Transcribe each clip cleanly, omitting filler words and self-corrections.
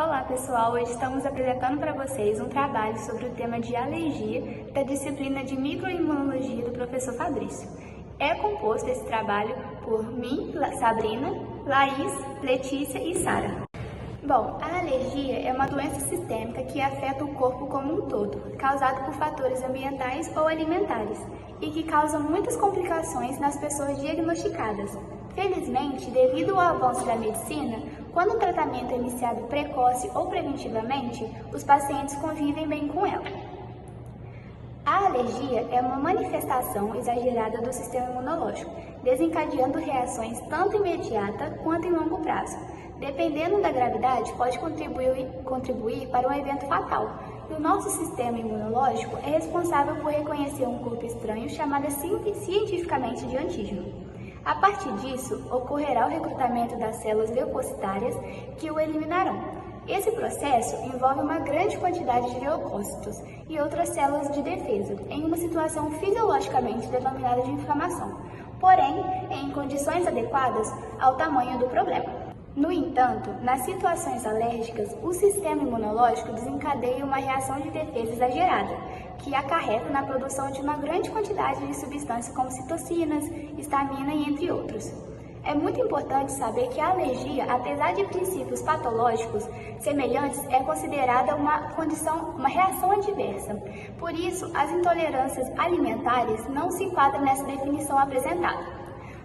Olá pessoal, hoje estamos apresentando para vocês um trabalho sobre o tema de alergia da disciplina de microimunologia do professor Fabrício. É composto esse trabalho por mim, Sabrina, Laís, Letícia e Sara. Bom, a alergia é uma doença sistêmica que afeta o corpo como um todo, causada por fatores ambientais ou alimentares, e que causa muitas complicações nas pessoas diagnosticadas. Felizmente, devido ao avanço da medicina, quando o tratamento é iniciado precoce ou preventivamente, os pacientes convivem bem com ela. A alergia é uma manifestação exagerada do sistema imunológico, desencadeando reações tanto imediata quanto em longo prazo. Dependendo da gravidade, pode contribuir para um evento fatal. E o nosso sistema imunológico é responsável por reconhecer um corpo estranho chamado cientificamente de antígeno. A partir disso, ocorrerá o recrutamento das células leucocitárias que o eliminarão. Esse processo envolve uma grande quantidade de leucócitos e outras células de defesa, em uma situação fisiologicamente denominada de inflamação, porém, em condições adequadas ao tamanho do problema. No entanto, nas situações alérgicas, o sistema imunológico desencadeia uma reação de defesa exagerada, que acarreta na produção de uma grande quantidade de substâncias como citocinas, histamina e entre outros. É muito importante saber que a alergia, apesar de princípios patológicos semelhantes, é considerada uma reação adversa. Por isso, as intolerâncias alimentares não se enquadram nessa definição apresentada.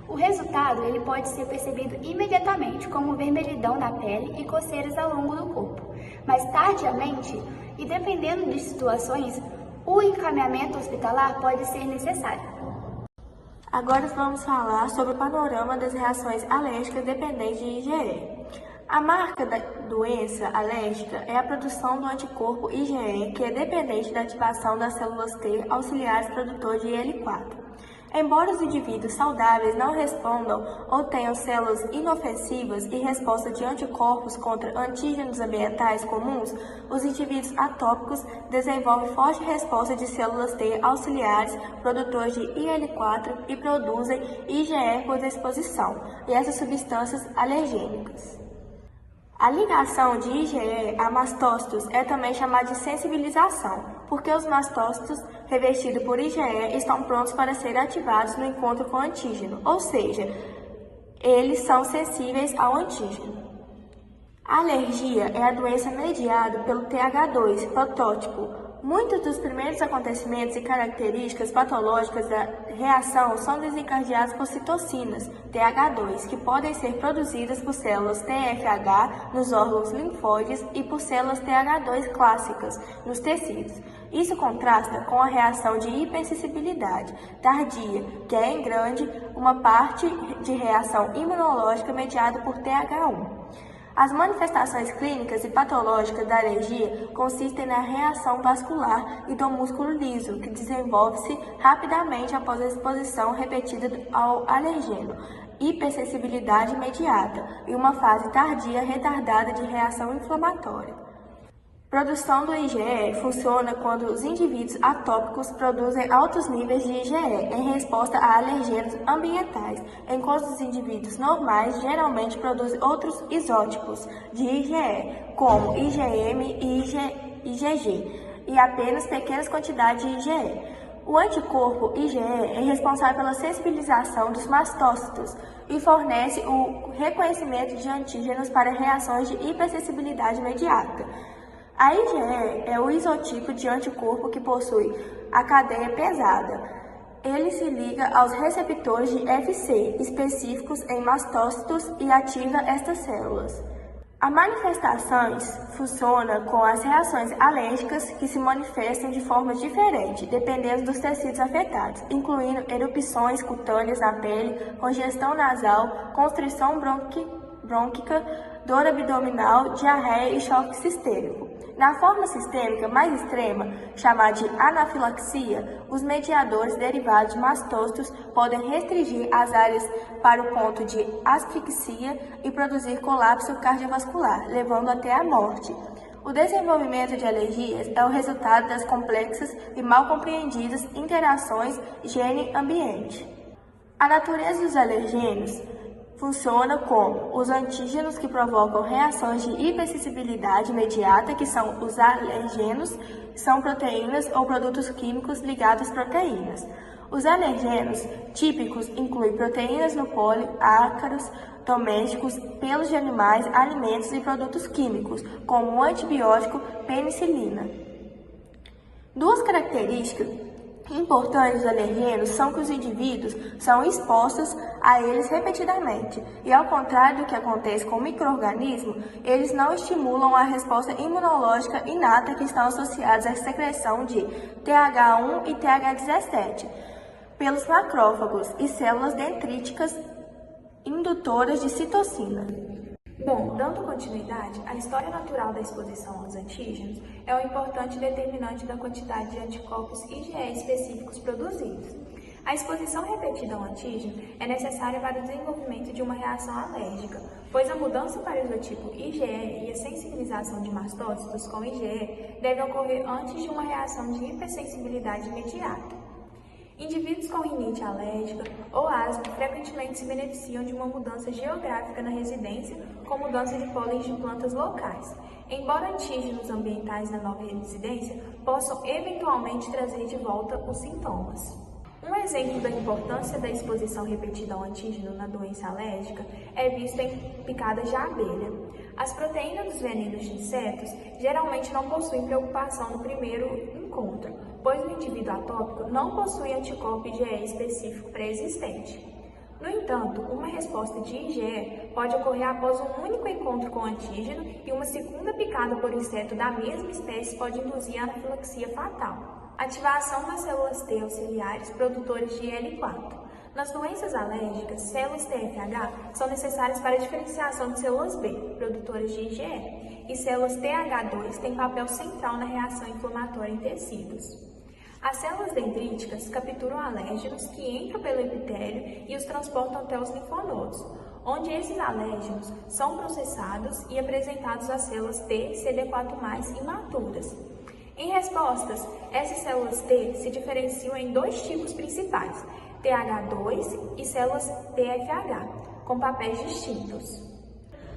O resultado ele pode ser percebido imediatamente, como vermelhidão na pele e coceiras ao longo do corpo. Mas tardiamente, e dependendo de situações, o encaminhamento hospitalar pode ser necessário. Agora vamos falar sobre o panorama das reações alérgicas dependentes de IgE. A marca da doença alérgica é a produção do anticorpo IgE, que é dependente da ativação das células T auxiliares produtoras de IL-4. Embora os indivíduos saudáveis não respondam ou tenham células inofensivas e resposta de anticorpos contra antígenos ambientais comuns, os indivíduos atópicos desenvolvem forte resposta de células T auxiliares produtoras de IL-4 e produzem IgE por exposição e essas substâncias alergênicas. A ligação de IgE a mastócitos é também chamada de sensibilização, porque os mastócitos revestidos por IgE estão prontos para serem ativados no encontro com o antígeno, ou seja, eles são sensíveis ao antígeno. A alergia é a doença mediada pelo TH2 protótipo. Muitos dos primeiros acontecimentos e características patológicas da reação são desencadeados por citocinas, TH2, que podem ser produzidas por células TFH nos órgãos linfóides e por células TH2 clássicas nos tecidos. Isso contrasta com a reação de hipersensibilidade tardia, que é, em grande, uma parte de reação imunológica mediada por TH1. As manifestações clínicas e patológicas da alergia consistem na reação vascular e do músculo liso, que desenvolve-se rapidamente após a exposição repetida ao alergeno, hipersensibilidade imediata e uma fase tardia retardada de reação inflamatória. Produção do IgE funciona quando os indivíduos atópicos produzem altos níveis de IgE em resposta a alergenos ambientais, enquanto os indivíduos normais geralmente produzem outros isótipos de IgE, como IgM e IgG, e apenas pequenas quantidades de IgE. O anticorpo IgE é responsável pela sensibilização dos mastócitos e fornece o reconhecimento de antígenos para reações de hipersensibilidade imediata. A IgE é o isotipo de anticorpo que possui a cadeia pesada. Ele se liga aos receptores de Fc específicos em mastócitos e ativa estas células. A manifestações funciona com as reações alérgicas que se manifestam de forma diferente, dependendo dos tecidos afetados, incluindo erupções cutâneas na pele, congestão nasal, constrição brônquica, dor abdominal, diarreia e choque sistêmico. Na forma sistêmica mais extrema, chamada de anafilaxia, os mediadores derivados de mastócitos podem restringir as áreas para o ponto de asfixia e produzir colapso cardiovascular, levando até a morte. O desenvolvimento de alergias é o resultado das complexas e mal compreendidas interações gene-ambiente. A natureza dos alergenos funciona como os antígenos que provocam reações de hipersensibilidade imediata, que são os alergenos, são proteínas ou produtos químicos ligados às proteínas. Os alergenos típicos incluem proteínas no póleo, ácaros domésticos, pelos de animais, alimentos e produtos químicos, como o antibiótico penicilina. Duas características importantes dos alergenos são que os indivíduos são expostos a eles repetidamente e, ao contrário do que acontece com o micro-organismo, eles não estimulam a resposta imunológica inata que estão associadas à secreção de TH1 e TH17 pelos macrófagos e células dendríticas indutoras de citocina. Bom, dando continuidade, a história natural da exposição aos antígenos é um importante determinante da quantidade de anticorpos IgE específicos produzidos. A exposição repetida ao antígeno é necessária para o desenvolvimento de uma reação alérgica, pois a mudança para o isotipo IgE e a sensibilização de mastócitos com IgE devem ocorrer antes de uma reação de hipersensibilidade imediata. Indivíduos com rinite alérgica ou asma frequentemente se beneficiam de uma mudança geográfica na residência, com mudança de pólen de plantas locais, embora antígenos ambientais na nova residência possam eventualmente trazer de volta os sintomas. Um exemplo da importância da exposição repetida ao antígeno na doença alérgica é visto em picadas de abelha. As proteínas dos venenos de insetos geralmente não possuem preocupação no primeiro encontro, pois o indivíduo atópico não possui anticorpo IgE específico pré-existente. No entanto, uma resposta de IgE pode ocorrer após um único encontro com o antígeno e uma segunda picada por inseto da mesma espécie pode induzir a anafilaxia fatal. Ativação das células T auxiliares produtoras de IL-4. Nas doenças alérgicas, células TFH são necessárias para a diferenciação de células B, produtoras de IgE, e células TH2 têm papel central na reação inflamatória em tecidos. As células dendríticas capturam alérgenos que entram pelo epitélio e os transportam até os linfonodos, onde esses alérgenos são processados e apresentados às células T CD4+ imaturas. Em respostas, essas células T se diferenciam em dois tipos principais, TH2 e células TFH, com papéis distintos.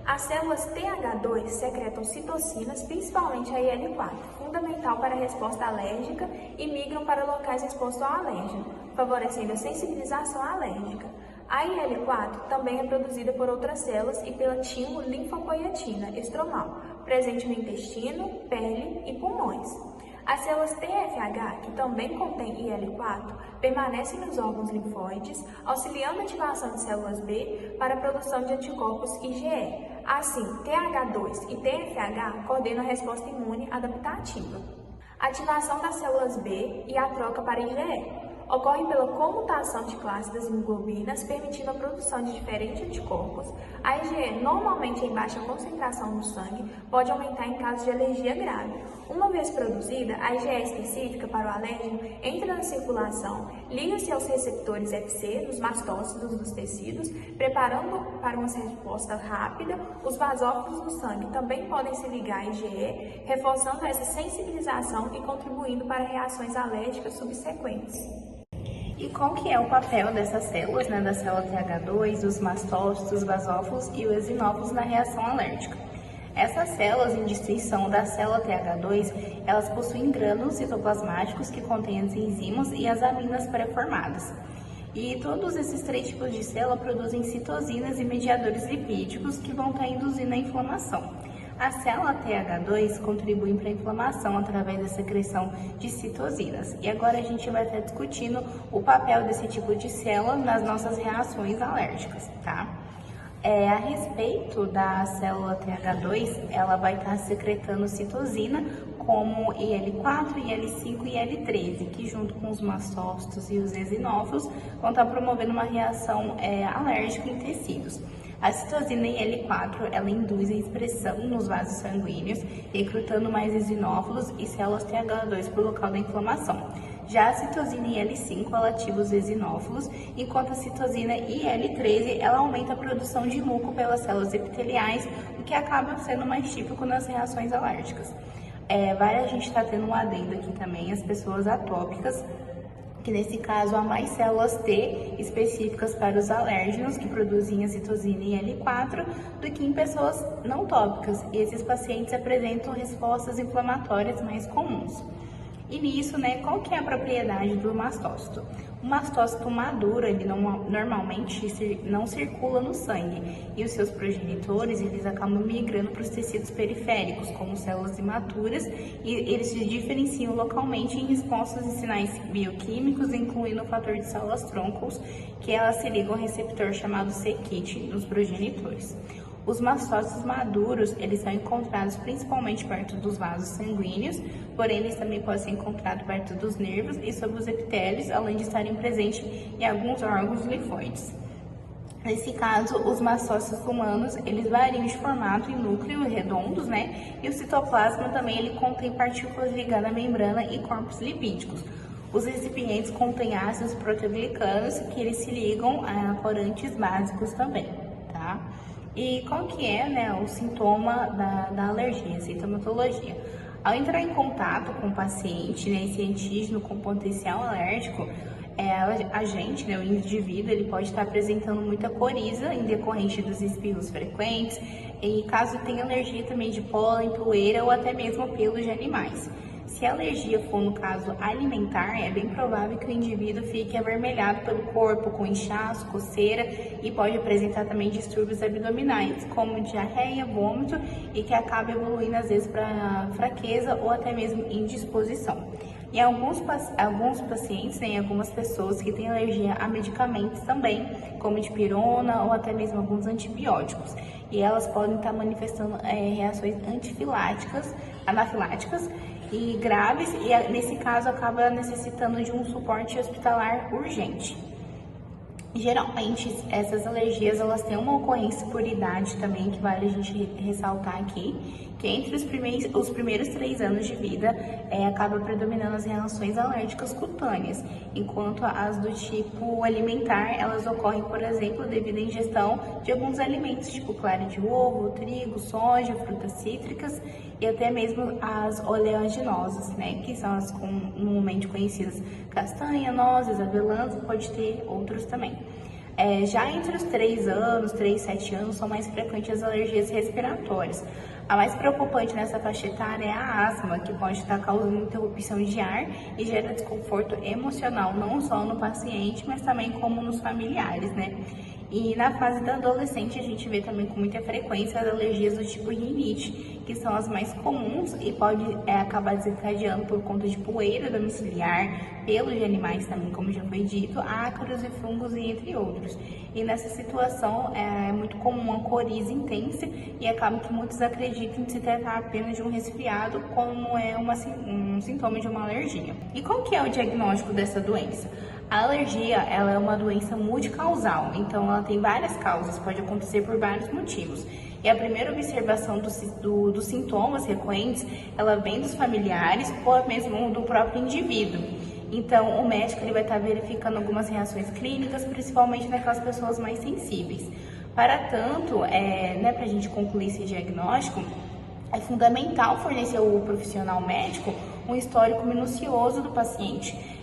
As células TH2 secretam citocinas, principalmente a IL-4, fundamental para a resposta alérgica, e migram para locais expostos ao alérgeno, favorecendo a sensibilização alérgica. A IL-4 também é produzida por outras células e pela timo-linfopoietina estromal, presente no intestino, pele e pulmões. As células TFH, que também contêm IL-4, permanecem nos órgãos linfóides, auxiliando a ativação de células B para a produção de anticorpos IgE. Assim, TH2 e TFH coordenam a resposta imune adaptativa. Ativação das células B e a troca para IgE. Ocorre pela comutação de classe das imuglobinas, permitindo a produção de diferentes anticorpos. A IgE, normalmente em baixa concentração no sangue, pode aumentar em casos de alergia grave. Uma vez produzida, a IgE específica para o alérgeno entra na circulação, liga-se aos receptores Fc dos mastócitos dos tecidos, preparando para uma resposta rápida. Os basófilos do sangue também podem se ligar à IgE, reforçando essa sensibilização e contribuindo para reações alérgicas subsequentes. E qual que é o papel dessas células, da célula TH2, dos mastócitos, dos basófilos e os eosinófilos na reação alérgica? Essas células, em distinção da célula TH2, elas possuem grânulos citoplasmáticos que contêm as enzimas e as aminas pré-formadas. E todos esses três tipos de célula produzem citosinas e mediadores lipídicos que vão estar induzindo a inflamação. A célula TH2 contribui para a inflamação através da secreção de citosinas. E agora a gente vai estar discutindo o papel desse tipo de célula nas nossas reações alérgicas, tá? A respeito da célula TH2, ela vai estar secretando citosina como IL-4, IL-5 e IL-13, que junto com os mastócitos e os eosinófilos vão estar promovendo uma reação alérgica em tecidos. A citosina IL-4, ela induz a expressão nos vasos sanguíneos, recrutando mais eosinófilos e células TH2 para o local da inflamação. Já a citosina IL-5, ela ativa os eosinófilos, enquanto a citosina IL-13, ela aumenta a produção de muco pelas células epiteliais, o que acaba sendo mais típico nas reações alérgicas. A gente está tendo um adendo aqui também, as pessoas atópicas que nesse caso há mais células T específicas para os alérgenos que produzem a citosina e L4 do que em pessoas não tópicas, e esses pacientes apresentam respostas inflamatórias mais comuns. E nisso, qual que é a propriedade do mastócito? O mastócito maduro, ele normalmente não circula no sangue, e os seus progenitores, eles acabam migrando para os tecidos periféricos, como células imaturas, e eles se diferenciam localmente em respostas e sinais bioquímicos, incluindo o fator de células-troncos, que elas se ligam ao receptor chamado c-KIT nos progenitores. Os mastócitos maduros, eles são encontrados principalmente perto dos vasos sanguíneos, porém eles também podem ser encontrados perto dos nervos e sob os epitélios, além de estarem presentes em alguns órgãos linfóides. Nesse caso, os mastócitos humanos, eles variam de formato em núcleo redondos, e o citoplasma também ele contém partículas ligadas à membrana e corpos lipídicos. Os recipientes contêm ácidos proteoglicanos que eles se ligam a corantes básicos também, tá? E qual que é, o sintoma da alergia, a sintomatologia? Ao entrar em contato com o paciente, esse antígeno com potencial alérgico, a gente, o indivíduo, ele pode estar apresentando muita coriza em decorrente dos espirros frequentes, e caso tenha alergia também de pólen, poeira ou até mesmo pelos de animais. Se a alergia for, no caso, alimentar, é bem provável que o indivíduo fique avermelhado pelo corpo, com inchaço, coceira, e pode apresentar também distúrbios abdominais, como diarreia, vômito, e que acaba evoluindo às vezes para fraqueza ou até mesmo indisposição. E alguns pacientes, algumas pessoas que têm alergia a medicamentos também, como dipirona ou até mesmo alguns antibióticos. E elas podem estar manifestando reações anafiláticas e graves, e nesse caso acaba necessitando de um suporte hospitalar urgente. Geralmente, essas alergias, elas têm uma ocorrência por idade também, que vale a gente ressaltar aqui, que entre os primeiros 3 anos de vida, acaba predominando as reações alérgicas cutâneas, enquanto as do tipo alimentar, elas ocorrem, por exemplo, devido à ingestão de alguns alimentos, tipo clara de ovo, trigo, soja, frutas cítricas, e até mesmo as oleaginosas, que são as comumente conhecidas castanha, nozes, avelãs, e pode ter outros também. Já entre os 3 anos, 3, 7 anos, são mais frequentes as alergias respiratórias. A mais preocupante nessa faixa etária é a asma, que pode estar causando interrupção de ar e gera desconforto emocional, não só no paciente, mas também como nos familiares, E na fase da adolescente, a gente vê também com muita frequência as alergias do tipo rinite, que são as mais comuns e pode acabar desencadeando por conta de poeira domiciliar, pelos de animais também, como já foi dito, ácaros e fungos, entre outros. E nessa situação é muito comum a coriza intensa e acaba que muitos acreditam se tratar apenas de um resfriado, como um sintoma de uma alergia. E qual que é o diagnóstico dessa doença? A alergia, ela é uma doença multicausal, então ela tem várias causas, pode acontecer por vários motivos. E a primeira observação dos sintomas recorrentes, ela vem dos familiares ou mesmo do próprio indivíduo. Então, o médico ele vai estar verificando algumas reações clínicas, principalmente naquelas pessoas mais sensíveis. Para tanto, para a gente concluir esse diagnóstico, é fundamental fornecer ao profissional médico um histórico minucioso do paciente,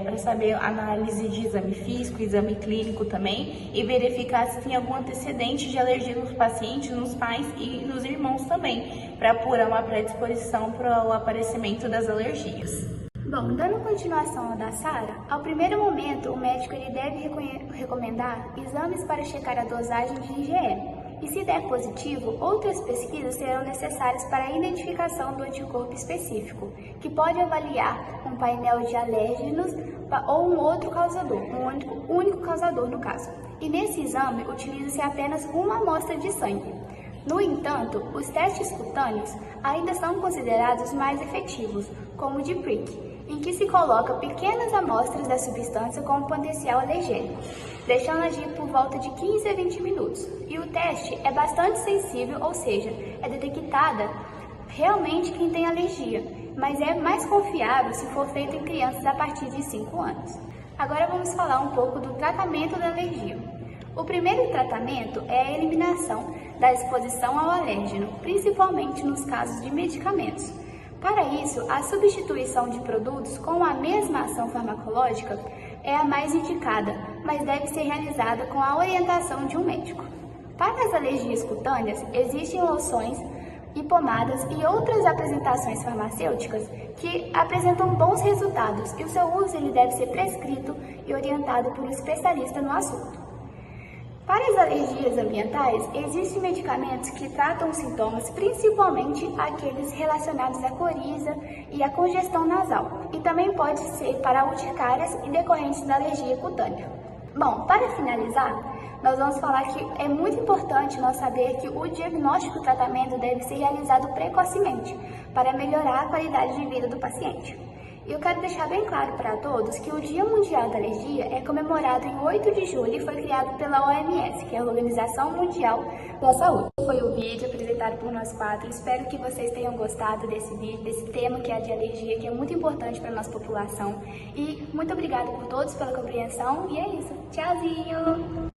para saber análise de exame físico, exame clínico também, e verificar se tem algum antecedente de alergia nos pacientes, nos pais e nos irmãos também, para apurar uma predisposição para o aparecimento das alergias. Bom, dando continuação ao da Sara, ao primeiro momento o médico ele deve recomendar exames para checar a dosagem de IgE. E se der positivo, outras pesquisas serão necessárias para a identificação do anticorpo específico, que pode avaliar um painel de alérgenos ou um outro causador, um único causador no caso. E nesse exame, utiliza-se apenas uma amostra de sangue. No entanto, os testes cutâneos ainda são considerados mais efetivos, como o de Prick, em que se coloca pequenas amostras da substância com potencial alergênico, deixando agir por volta de 15 a 20 minutos. E o teste é bastante sensível, ou seja, é detectada realmente quem tem alergia, mas é mais confiável se for feito em crianças a partir de 5 anos. Agora vamos falar um pouco do tratamento da alergia. O primeiro tratamento é a eliminação da exposição ao alérgeno, principalmente nos casos de medicamentos. Para isso, a substituição de produtos com a mesma ação farmacológica é a mais indicada, mas deve ser realizada com a orientação de um médico. Para as alergias cutâneas, existem loções e pomadas e outras apresentações farmacêuticas que apresentam bons resultados e o seu uso ele deve ser prescrito e orientado por um especialista no assunto. Para as alergias ambientais, existem medicamentos que tratam os sintomas, principalmente aqueles relacionados à coriza e à congestão nasal, e também pode ser para urticárias e decorrentes da alergia cutânea. Bom, para finalizar, nós vamos falar que é muito importante nós saber que o diagnóstico e o tratamento deve ser realizado precocemente, para melhorar a qualidade de vida do paciente. E eu quero deixar bem claro para todos que o Dia Mundial da Alergia é comemorado em 8 de julho e foi criado pela OMS, que é a Organização Mundial da Saúde. Foi o vídeo apresentado por nós 4. Espero que vocês tenham gostado desse vídeo, desse tema que é a de alergia, que é muito importante para a nossa população. E muito obrigada por todos pela compreensão. E é isso. Tchauzinho!